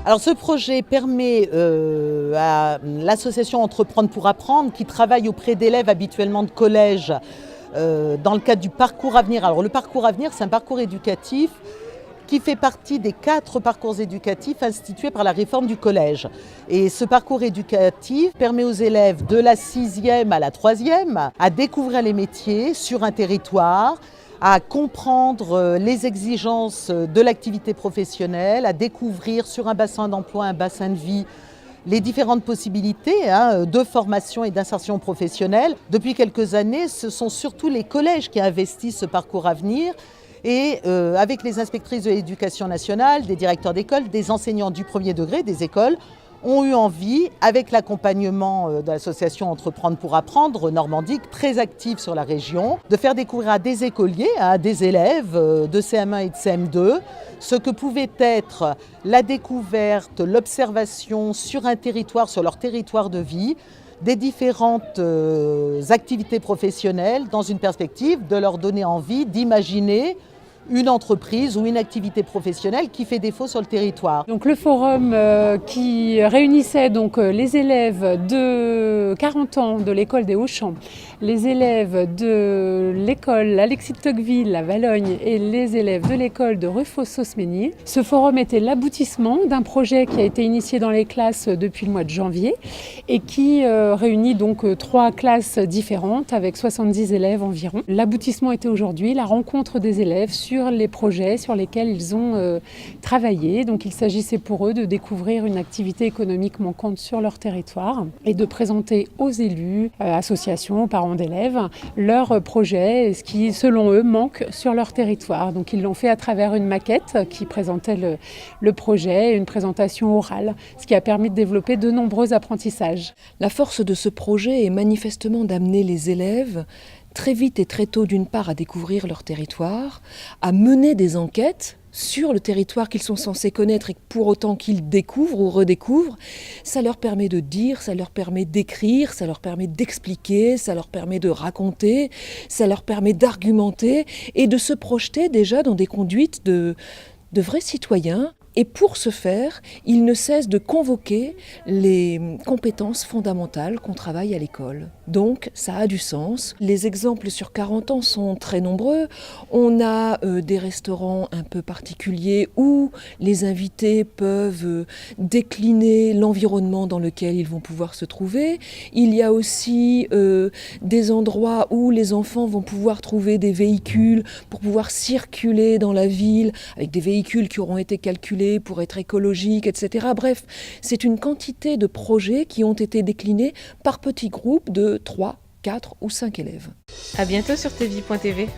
Alors ce projet permet à l'association Entreprendre pour apprendre, qui travaille auprès d'élèves habituellement de collège, dans le cadre du parcours Avenir. Alors le parcours Avenir, c'est un parcours éducatif qui fait partie des 4 parcours éducatifs institués par la réforme du collège. Et ce parcours éducatif permet aux élèves de la 6e à la 3e à découvrir les métiers sur un territoire, à comprendre les exigences de l'activité professionnelle, à découvrir sur un bassin d'emploi, un bassin de vie, les différentes possibilités de formation et d'insertion professionnelle. Depuis quelques années, ce sont surtout les collèges qui investissent ce parcours Avenir. Et avec les inspectrices de l'éducation nationale, des directeurs d'école, des enseignants du premier degré des écoles, ont eu envie, avec l'accompagnement de l'association Entreprendre pour apprendre normandique, très active sur la région, de faire découvrir à des écoliers, à des élèves de CM1 et de CM2, ce que pouvait être la découverte, l'observation sur un territoire, sur leur territoire de vie, des différentes activités professionnelles dans une perspective de leur donner envie d'imaginer une entreprise ou une activité professionnelle qui fait défaut sur le territoire. Donc le forum qui réunissait donc les élèves de 40 ans de l'école des Hauts-Champs, les élèves de l'école Alexis de Tocqueville à Valognes et les élèves de l'école de Rufos-Sausménier. Ce forum était l'aboutissement d'un projet qui a été initié dans les classes depuis le mois de janvier et qui réunit donc 3 classes différentes avec 70 élèves environ. L'aboutissement était aujourd'hui la rencontre des élèves sur les projets sur lesquels ils ont travaillé. Donc il s'agissait pour eux de découvrir une activité économique manquante sur leur territoire et de présenter aux élus, associations, parents d'élèves, leurs projets, ce qui selon eux manque sur leur territoire. Donc ils l'ont fait à travers une maquette qui présentait le projet, une présentation orale, ce qui a permis de développer de nombreux apprentissages. La force de ce projet est manifestement d'amener les élèves très vite et très tôt, d'une part, à découvrir leur territoire, à mener des enquêtes sur le territoire qu'ils sont censés connaître et pour autant qu'ils découvrent ou redécouvrent. Ça leur permet de dire, ça leur permet d'écrire, ça leur permet d'expliquer, ça leur permet de raconter, ça leur permet d'argumenter et de se projeter déjà dans des conduites de vrais citoyens. Et pour ce faire, ils ne cessent de convoquer les compétences fondamentales qu'on travaille à l'école. Donc, ça a du sens. Les exemples sur 40 ans sont très nombreux. On a des restaurants un peu particuliers où les invités peuvent décliner l'environnement dans lequel ils vont pouvoir se trouver. Il y a aussi des endroits où les enfants vont pouvoir trouver des véhicules pour pouvoir circuler dans la ville, avec des véhicules qui auront été calculés pour être écologiques, etc. Bref, c'est une quantité de projets qui ont été déclinés par petits groupes de 3, 4 ou 5 élèves. À bientôt sur tvie.tv.